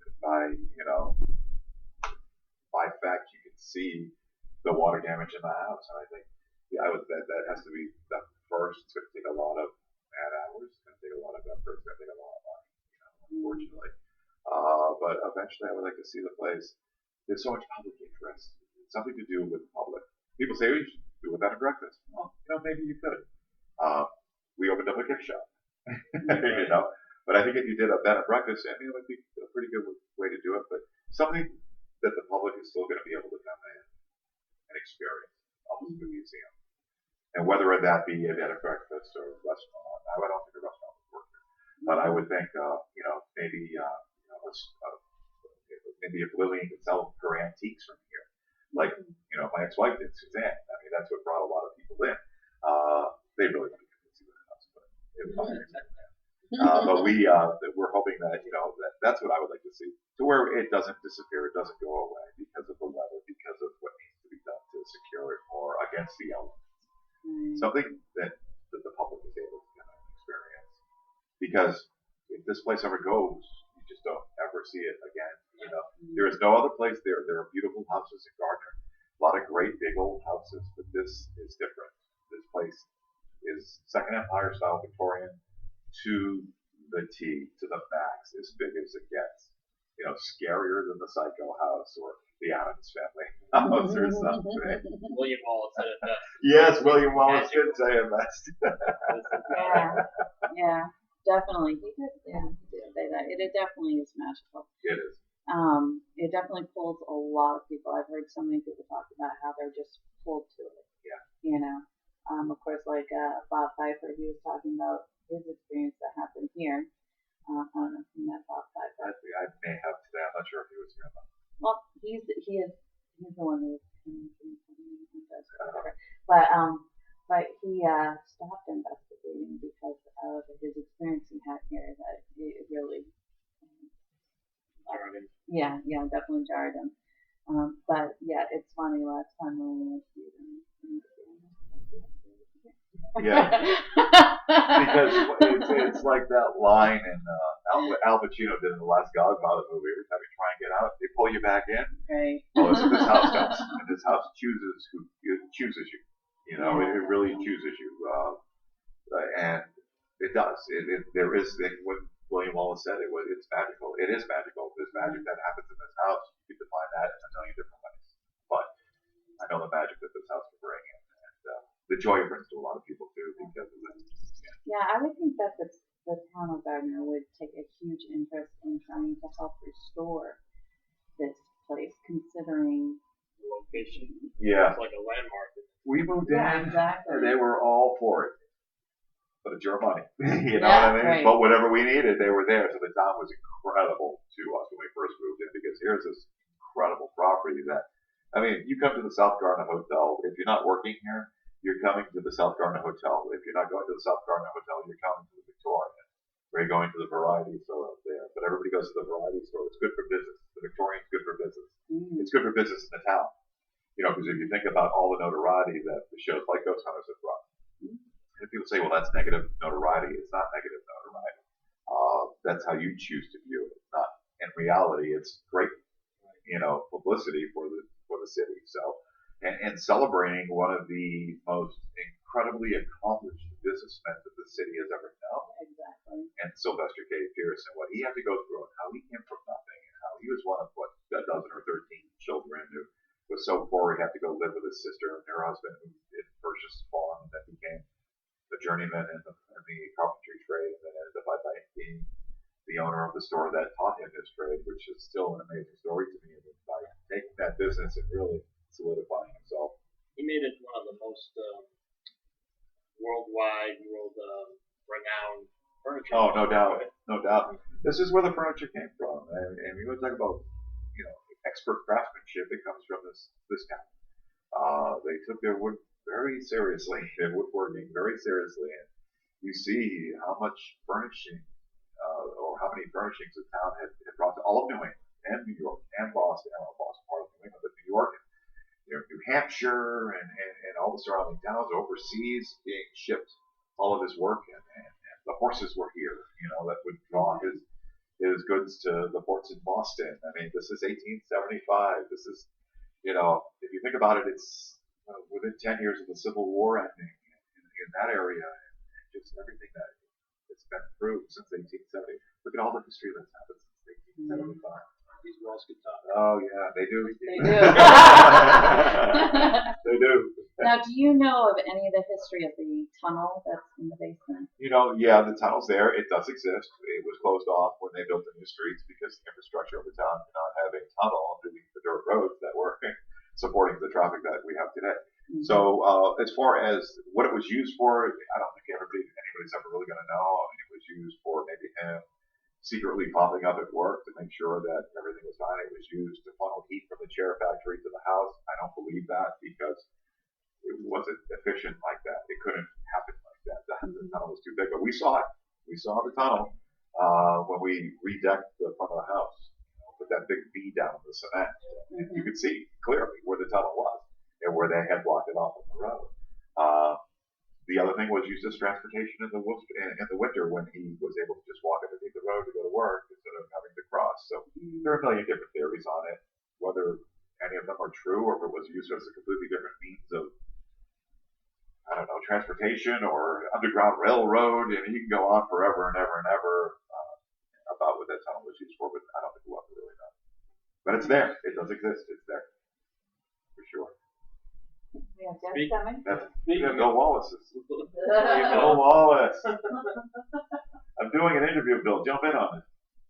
by fact, you can see the water damage in the house. And I think, that has to be done first. It's going to take a lot of man hours. It's going to take a lot of effort. It's going to take a lot of money, unfortunately. But eventually, I would like to see the place. There's so much public interest. It's something to do with the public. People say, you should do a bed and breakfast. Well, maybe you could. We opened up a gift shop. But I think if you did a bed and breakfast, it would be a pretty good way to do it. But something that the public is still going to be able to come in and experience, almost like a museum. And whether that be a bed and breakfast or a restaurant, I don't think a restaurant would work here. But I would think, maybe if Lillian could sell her antiques from here, like my ex-wife did, Suzanne. I mean, that's what brought a lot of people in. They really wanted to see the house, but it was fine. But we're hoping that that's what I would like to see, to where it doesn't disappear, it doesn't go away because of the weather, because of what needs to be done to secure it or against the elements. Something that the public is able to experience. Because if this place ever goes, you just don't ever see it again. There is no other place there. There are beautiful houses in Gardner, a lot of great big old houses, but this is different. This place is Second Empire style Victorian to the T, to the max, as big as it gets. Scarier than the Psycho house or the Addams Family house or something. William Wallace said it best. Yes, William Wallace did say it best. Yeah, definitely. He did say that. It definitely is magical. It is. It definitely pulls a lot of people. I've heard so many people talk about how they're just pulled to it. Yeah. Of course, like Bob Pfeiffer, he was talking about his experience that happened here. I don't know if you met Bob Pfeiffer. I may have today. I'm not sure if he was here or not. Well, he's the one who does whatever. But he stopped investigating because of his experience he had here. That it really jarred him. Yeah, definitely jarred him. But yeah, it's funny. Last time when we went to yeah, because it's like that line in Al Pacino did in the last Godfather movie. Every time you try and get out, they pull you back in. Right. Well, that's what this house does, and this house chooses you. It really chooses you, and it does. There is what William Wallace said. It's magical. It is magical. There's magic that happens in this house. You can define that in a million different ways. But I know the magic that this house can bring, and the joy it brings to a lot of people too because of it. Yeah, I would think that the town of Gardner would take a huge interest in trying to help restore this place, considering the location. Yeah. It's like a landmark. We moved in, exactly. and they were all for it. But it's your money. You know Yeah, what I mean? Right. But whatever we needed, they were there. So the town was incredible to us when we first moved in because here's this incredible property that I mean, you come to the South Garden Hotel. If you're not working here, you're coming to the South Garden Hotel. If you're not going to the South Garden Hotel, you're coming to the Victorian. Or you're going to the variety store up there. But everybody goes to the variety store. It's good for business. The Victorian's good for business. It's good for business in the town. Because if you think about all the notoriety that the shows like Ghost Hunters have brought, and people say, well, that's negative notoriety. It's not negative notoriety. That's how you choose to view it. It's not. In reality, it's great, publicity for the city. So, and celebrating one of the most incredibly accomplished businessmen that the city has ever known. Exactly. And Sylvester K. Pierce and what he had to go through and how he came from nothing and how he was one of a dozen or 13 children who was so poor he had to go live with his sister and her husband who had purchased a farm and then became a journeyman in the carpentry trade and then ended up by being the owner of the store that taught him his trade, which is still an amazing story to me. And by taking that business and really solidifying himself. He made it one of the most worldwide, renowned furniture. Oh, no doubt, no doubt. This is where the furniture came from, and we want to talk about, expert craftsmanship. It comes from this town. They took their wood very seriously, their woodworking very seriously, and you see how much furnishing, or how many furnishings the town had brought to all of New England and New York and Boston. I don't know Boston part of New England, but New York. New Hampshire and all the surrounding towns overseas being shipped all of his work and the horses were here, that would draw his goods to the ports in Boston. I mean, this is 1875. This is, if you think about it, it's within 10 years of the Civil War ending in that area and just everything that it's been through since 1870. Look at all the history that's happened since 1875. These walls could talk. Oh yeah, they do. They do. They do. Now, do you know of any of the history of the tunnel that's in the basement? Yeah, the tunnel's there. It does exist. It was closed off when they built the new streets because the infrastructure of the town did not have a tunnel underneath the dirt roads that were supporting the traffic that we have today. Mm-hmm. So as far as what it was used for, I don't think anybody's ever really going to know. I mean, it was used for maybe him secretly popping up at work to make sure that everything was fine. It was used to funnel heat from the chair factory to the house. I don't believe that because it wasn't efficient like that. It couldn't happen like that. The tunnel was too big. But we saw it. We saw the tunnel when we redecked the front of the house. Put that big V down in the cement. And you could see clearly where the tunnel was and where they had blocked it off on the road. The other thing was used as transportation in the winter when he was able to just walk underneath the road to go to work instead of having to cross. So there are a million different theories on it, whether any of them are true or if it was used as a completely different means of, transportation or underground railroad. I mean, you can go on forever and ever and ever about what that tunnel was used for, but I don't think we'll ever really know. But it's there. It does exist. It's there. For sure. Yeah, Deb's coming. Bill Wallace. Bill Wallace. I'm doing an interview, Bill. Jump in on it.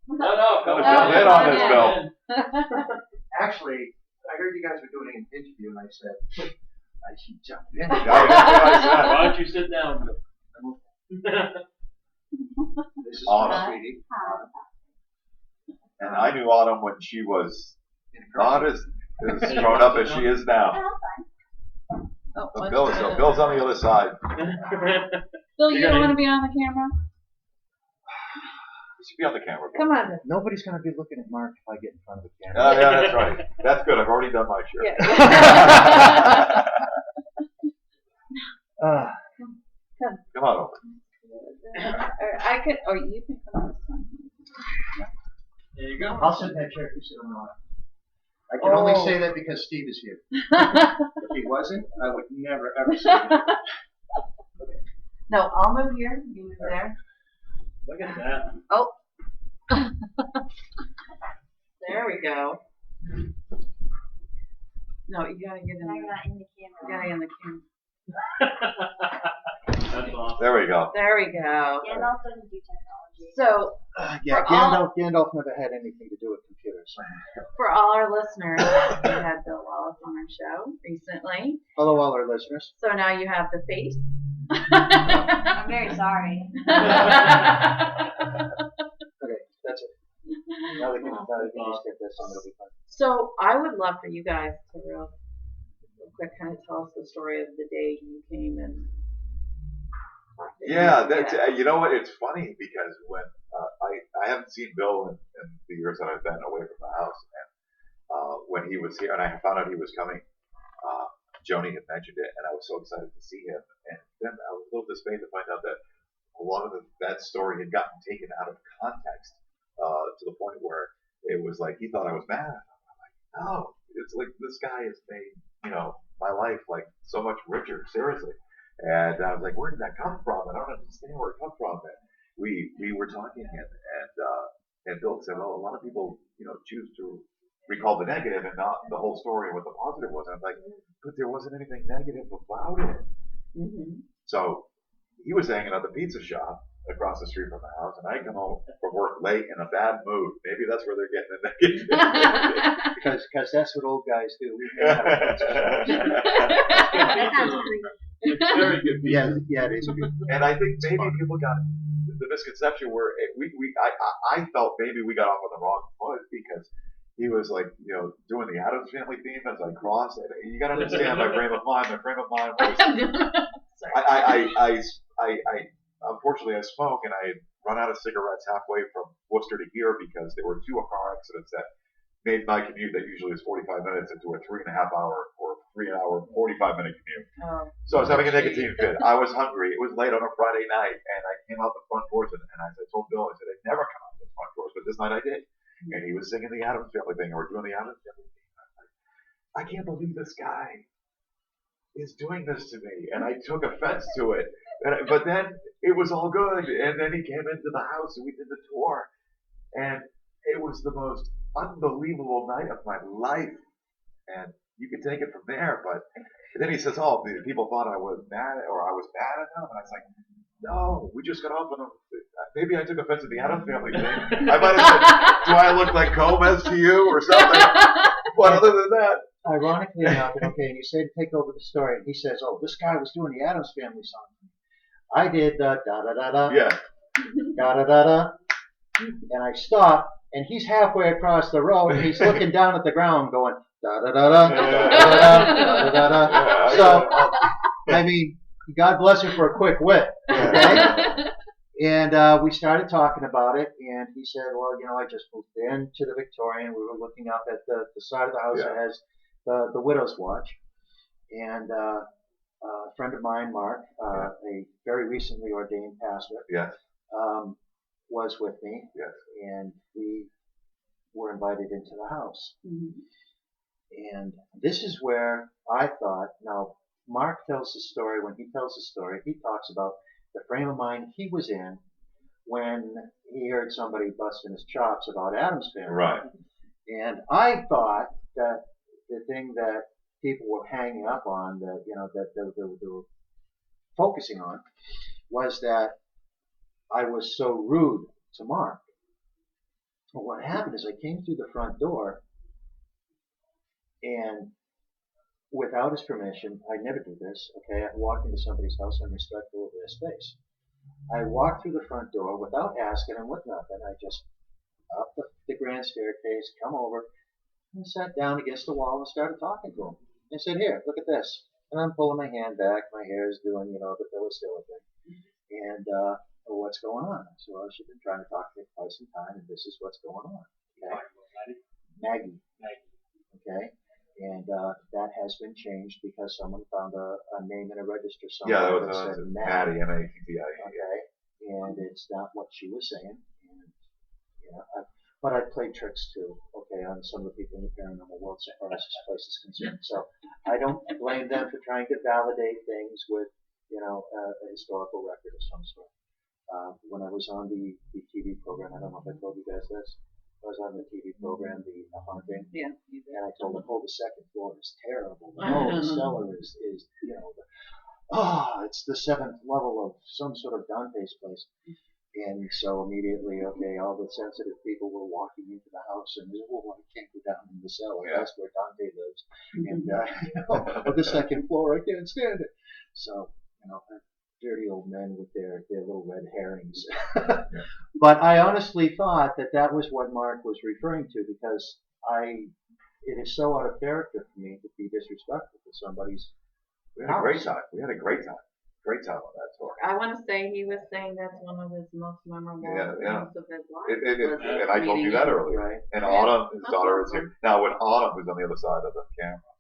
No, jump in on this, Bill. Actually, I heard you guys were doing an interview, and I said, I should jump in. Why don't you sit down, Bill? This is Autumn. Sweetie. And I knew Autumn when she was not as grown up as she is now. Bill's on the other side. Bill, you don't want to be on the camera? You should be on the camera. Bill. Come on. Nobody's going to be looking at Mark if I get in front of the camera. Yeah, that's right. That's good. I've already done my share. Yeah. Come on over. I could, or you can come on this one. There you go. I'll sit in that chair if you sit on the line. I can only say that because Steve is here. If he wasn't, I would never, ever say that. No, I'll move here. You move there. Look at that. Oh. There we go. No, you gotta get in there. I'm not in the camera. You gotta get in the camera. That's awesome. There we go. There we go. Gandalf doesn't do technology. So, Yeah, Gandalf never had anything to do with computers. for all our listeners, we had Bill Wallace on our show recently. Hello, all our listeners. So now you have the face. I'm very sorry. Okay, that's it. Now we can just get this and it'll be fun. So I would love for you guys to real quick kind of tell us the story of the day you came and talked to Yeah, him. that's you know what? It's funny because when I haven't seen Bill in the years that I've been away from the house, and when he was here, and I found out he was coming, Joni had mentioned it, and I was so excited to see him, and then I was a little dismayed to find out that a lot of that story had gotten taken out of context to the point where it was like he thought I was mad. I'm like, no, it's like this guy has made my life like so much richer. Seriously, and I was like, where did that come from? I don't understand where it come from. And we were talking, and Bill said, well, a lot of people choose to recall the negative and not the whole story and what the positive was. And I'm like, but there wasn't anything negative about it. Mm-hmm. So he was hanging at the pizza shop across the street from the house, and I come home from work late in a bad mood. Maybe that's where they're getting the negative. Because that's what old guys do. We hang out at pizza shops. It's very good pizza. Yeah, it is good. And I think maybe people got the misconception where I felt maybe we got off on the wrong foot because he was like, doing the Addams Family theme as I crossed it. You got to understand my frame of mind. My frame of mind was, I unfortunately I smoke, and I had run out of cigarettes halfway from Worcester to here because there were 2 car accidents that made my commute that usually is 45 minutes into a 3.5 hour or 3 hour 45-minute commute. Oh, So I was having a nicotine fit. I was hungry. It was late on a Friday night, and I came out the front doors, and as I told Bill, I said I'd never come out the front doors, but this night I did. And he was singing the Addams Family thing, or doing the Addams Family thing. I can't believe this guy is doing this to me, and I took offense to it. But then it was all good, and then he came into the house, and we did the tour, and it was the most unbelievable night of my life. And you can take it from there, but then he says, "Oh, people thought I was mad, or I was mad at them," and I was like, "No, we just got off on a. Maybe I took offense to the Addams Family thing. I might have said, do I look like Gomez to you or something? But other than that." Ironically enough, okay, and you say to take over the story, and he says, "Oh, this guy was doing the Addams Family song. I did the da da da da, Yeah. da da da da," and I stop, and he's halfway across the road, and he's looking down at the ground, going da da da da, da da da da. So, I mean, God bless him for a quick wit. Okay? And we started talking about it, and he said, "Well, I just moved into the Victorian. We were looking up at the side of the house that has the widow's watch." And a friend of mine, Mark, a very recently ordained pastor, Yes. was with me, Yes. and we were invited into the house. Mm-hmm. And this is where I thought, now, Mark tells the story. When he tells the story, he talks about the frame of mind he was in when he heard somebody busting his chops about Addams Family. Right. And I thought that the thing that people were hanging up on, that they were focusing on, was that I was so rude to Mark. Well, what happened is I came through the front door, and without his permission, I never do this, okay? I walk into somebody's house, I'm respectful of their space. I walked through the front door without asking him, with nothing. I just up the grand staircase, come over, and sat down against the wall and started talking to him. I said, "Here, look at this." And I'm pulling my hand back, my hair is doing, the Philistine thing. And, "Well, what's going on?" I said, "Well, she's been trying to talk to me for quite some time, and this is what's going on." Okay? Maggie. Okay? And that has been changed because someone found a name in a register somewhere. Yeah, that that was said Maddie, Matti. Okay, and it's not what she was saying. And but I played tricks too. Okay, on some of the people in the paranormal world, as far as this place is concerned. So I don't blame them for trying to validate things with a historical record of some sort. When I was on the TV program, I don't know if I told you guys this. I was on the TV program, The Haunting. Yeah. And I told them, "Oh, the second floor is terrible. Oh, the cellar is it's the 7th level of some sort of Dante's place." And so immediately, okay, all the sensitive people were walking into the house and, "Oh, I can't go down in the cellar. Yeah. That's where Dante lives." And, "But the second floor, I can't stand it." So, dirty old men with their little red herrings. But I honestly thought that was what Mark was referring to, because I it is so out of character for me to be disrespectful to somebody's. We had a great time. We had a great time. Great time on that tour. I want to say he was saying that's one of his most memorable moments of his life. And I told you that earlier. Right. And Autumn, his daughter, is here. Now, when Autumn was on the other side of the camera,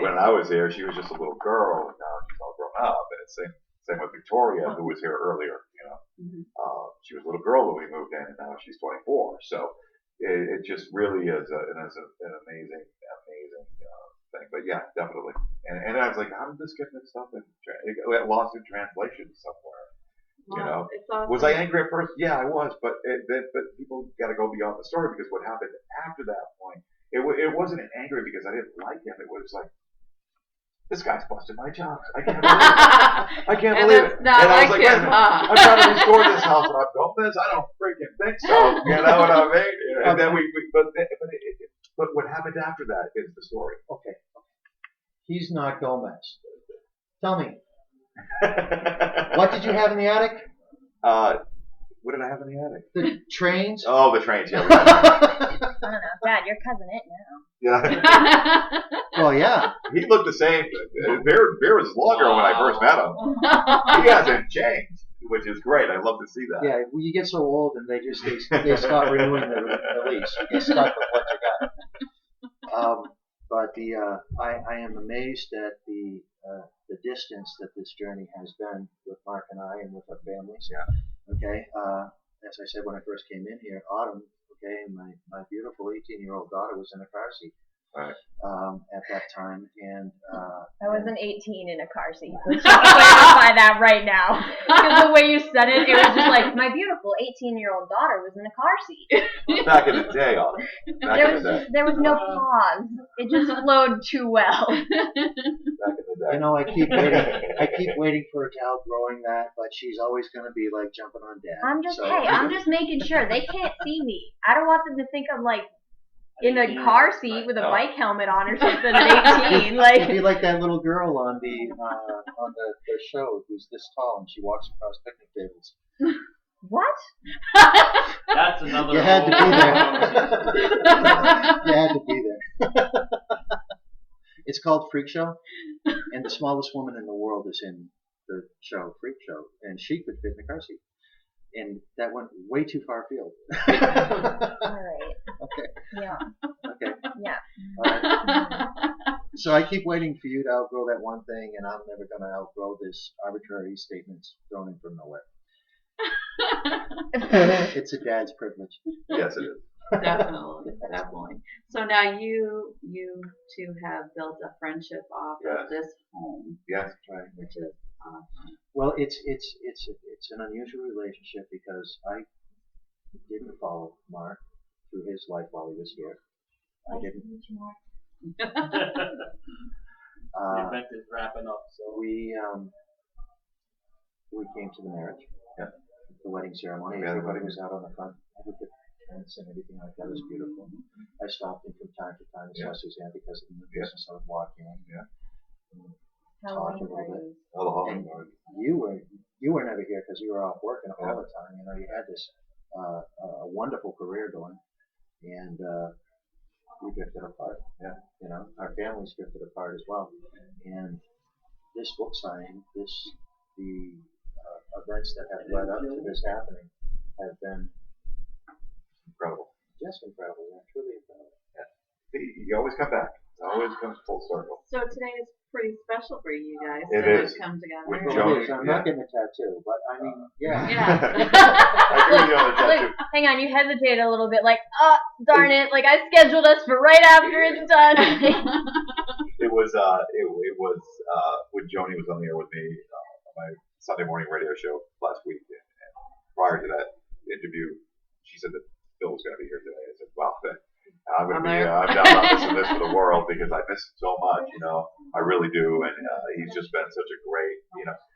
when I was there, she was just a little girl. And now she's all grown up. And it's same with Victoria, who was here earlier. She was a little girl when we moved in, and now she's 24. So it just really is an amazing thing. But yeah, definitely. And I was like, how did this get mixed up? It got lost in translation somewhere. Wow, it's awesome. Was I angry at first? Yeah, I was. But people got to go beyond the story, because what happened after that point, it wasn't angry because I didn't like him. It was like, this guy's busted my chops. I can't believe it. I can't believe it. Not and I like was like, him, huh? I'm trying to restore this house, and I've built this. I don't freaking think so. You know what I mean? And then but what happened after that is the story. Okay. He's not Gomez. Tell me, what did you have in the attic? What did I have in the attic? The trains? Oh, the trains, yeah. I don't know. Dad, you're cousin it now. Yeah. Well, yeah. He looked the same. Beer was longer when I first met him. He hasn't changed, which is great. I love to see that. Yeah, when you get so old and they stop renewing the lease. You get stuck with what you got. But I am amazed at the distance that this journey has been with Mark and I and with our families. Yeah. Okay. As I said when I first came in here, Autumn. Okay, my beautiful 18-year-old daughter was in a car seat. Right. At that time, and I wasn't 18 in a car seat. Let's just clarify that right now. Because the way you said it, it was just like, my beautiful 18-year-old daughter was in a car seat. Back in the day, Autumn. There was no pause. It just flowed too well. Back in the day. you know, I keep waiting for her to outgrowing that, but she's always going to be like jumping on Dad. I'm just making sure they can't see me. I don't want them to think I'm like in a car seat with a bike helmet on or something at 18. It'd be like that little girl on the show who's this tall and she walks across picnic tables. What? That's another. You had to be there. You had to be there. It's called Freak Show, and the smallest woman in the world is in the show Freak Show, and she could fit in the car seat. And that went way too far afield. All right. Okay. Yeah. Okay. Yeah. All right. So I keep waiting for you to outgrow that one thing, and I'm never going to outgrow this arbitrary statements thrown in from nowhere. It's a dad's privilege. Yes, it is. Definitely. So now you two have built a friendship off of this home. Yes. Right. Which is awesome. Well, it's an unusual relationship because I didn't follow Mark through his life while he was here. I didn't. The event is wrapping up, so We came to the marriage, the wedding ceremony. Yeah, the Everybody wedding. was out on the front. I looked at tents and everything like that. It was beautiful. I stopped in from time to time to saw Suzanne because of the business I was walking in. Yeah. Talk a little bit. Oh, the Halloween And party. you were never here because you were off working all the time. You know, you had this a wonderful career going, and we drifted apart. Yeah. You know, our families drifted apart as well. And this book signing, the events that have led up to this happening have been Incredible. just incredible. Yeah, truly incredible. You always come back. It always comes full circle. So today is pretty special for you guys It to is. come together. With Well, Joan- it is. I'm not getting a tattoo, but I mean, yeah. Yeah. I agree with you on the tattoo. Look, hang on, you hesitated a little bit, like, oh, darn it, like I scheduled us for right after it's done. It was when Joni was on the air with me on my Sunday morning radio show last week, and prior to that interview, she said that Phil was going to be here today. I said, "Wow, I'm going to be. I'm not missing this for the world because I miss him so much. You know, I really do, and he's just been such a great.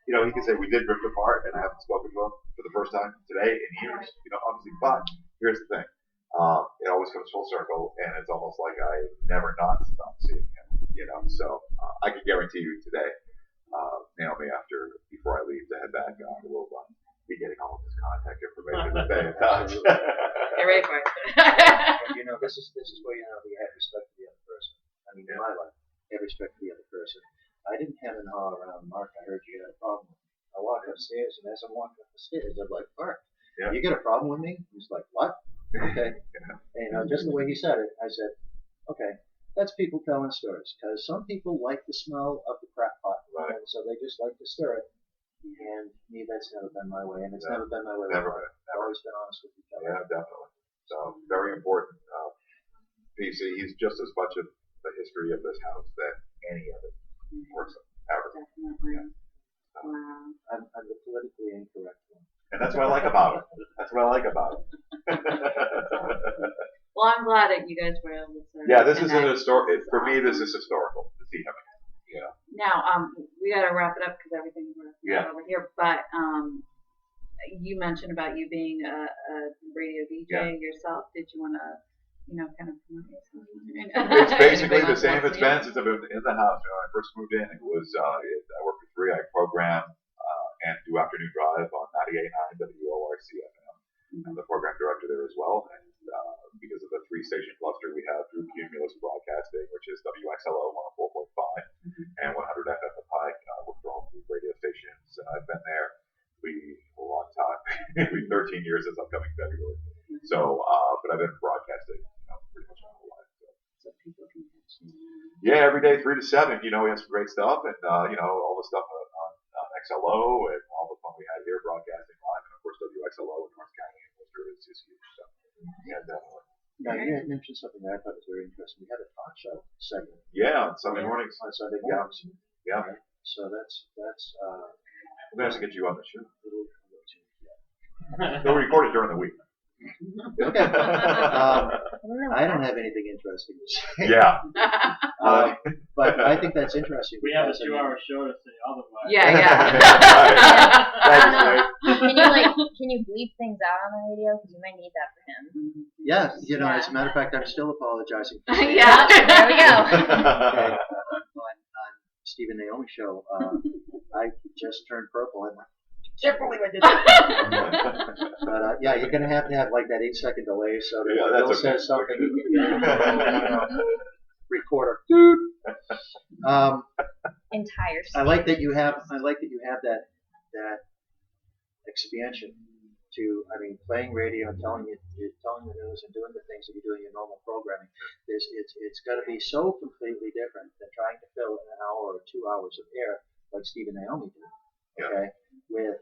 You know, he can say we did drift apart, and I haven't spoken to him for the first time today in years. You know, obviously, but here's the thing. It always comes full circle, and it's almost like I never not stopped seeing him. You know, so I can guarantee you today, Naomi, before I leave to head back on the little run, be getting all of his contact information. information to stay in touch. Get ready for it. You know, this is where you know you have respect for the other person. I mean, in my life, you have respect for the other person. I didn't hem and haw around, Mark, I heard you had a problem. I walked upstairs, and as I'm walking up the stairs, I'm like, Mark, you got a problem with me? He's like, what? Okay. And, you know, just the way he said it, I said, okay, that's people telling stories. Because some people like the smell of the crack pot, and so they just like to stir it. And me, that's never been my way, and it's never been my way. Never with been. I've always been honest with each other. Yeah, definitely. So very important. PC, he's just as much of the history of this house than any other person ever. Definitely. So, Wow. I'm the politically incorrect one. and that's what I like about it. That's what I like about it. Well, I'm glad that you guys were able to. Yeah, this is an connect. historic. For me, this is historical to see him again. Yeah. Now, we got to wrap it up because everything's over here. But you mentioned about you being a radio DJ yourself. Did you want to, kind of promote yourself? It's basically the same as Ben since I've been in the house. When I first moved in, it was I worked for free. I program and do afternoon drive on 98.9 WORC FM. I'm the program director there as well. And because of the 3-station cluster we have through Cumulus Broadcasting, which is WXLO 104.5 and 100 FM The Pike, I work for all 3 radio stations. And I've been there a long time, maybe 13 years since I'm coming February. So, but I've been broadcasting pretty much my whole life. So people can catch you. Yeah, every day 3 to 7. We have some great stuff, and all the stuff on XLO and all the fun we had here broadcasting live, and of course WXLO in North County and Worcester is just huge. So, yeah, definitely. Now, you had mentioned something that I thought was very interesting. We had a talk show segment Yeah, on Sunday mornings. on Sunday mornings. Yeah. Right? So that's We're going to have to get you on the show. a little. They'll record it during the week. Okay. I don't have anything interesting to say. Yeah. But I think that's interesting. We have a because, I mean, 2-hour show to say otherwise. Can you bleep things out on the radio? Because you might need that for him. Yeah, as a matter of fact, I'm still apologizing. For saying Yeah. There we go. Okay, on Steve and Naomi show, I just turned purple. I'm like, I can't believe I did that. But yeah, you're gonna have to have like that 8-second delay so that when Bill says something, recorder. Entire. I like that you have that expansion to, playing radio and telling the news and doing the things that you do in your normal programming. It's got to be so completely different than trying to fill an hour or 2 hours of air like Steve and Naomi do. Okay, with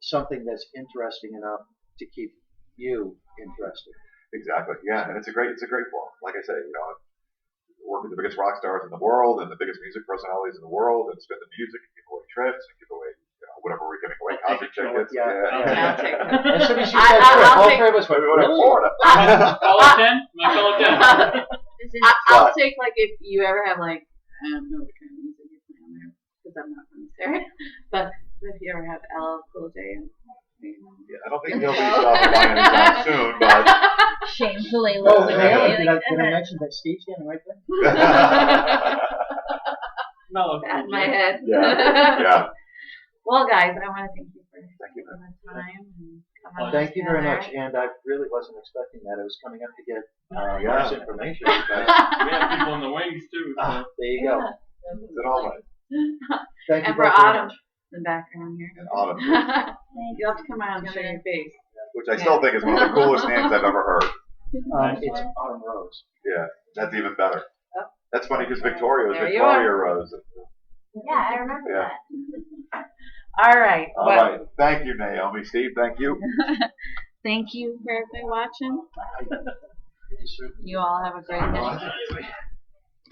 something that's interesting enough to keep you interested. Exactly. Yeah, and it's a great forum. Like I say, work with the biggest rock stars in the world and the biggest music personalities in the world, and spin the music and give away trips and give away whatever we're giving away, concert tickets. I'll take it. As soon as you said trip, all 3 of us went, Maybe we're in Florida. Fellow 10? My fellow 10. I'll take if you ever have I don't know what kind of music you're playing there because I'm not from this area, but if you ever have LL Cool J and I don't think he'll be stopping by anytime soon, but Shamefully Oh, losing Naomi, it. did I mention that Steve's getting right there? Mellow. pat my head. yeah. Well, guys, I want to thank you for taking the time and coming. Thank you very together. much, and I really wasn't expecting that. I was coming up to get Yeah. this information. We have people in the wings too. So. There you go. Is it all right? Thank you And for both very Autumn much. in the background here. And Autumn, You'll have to come out and show your face. which I still think is one of the coolest names I've ever heard. It's Autumn Rose. Yeah, that's even better. Oh. That's funny because Victoria was There you Victoria are. Rose. Yeah, I remember Yeah. that. All right. All Well, right. Thank you, Naomi. Steve, thank you. thank you for everybody watching. You all have a great day.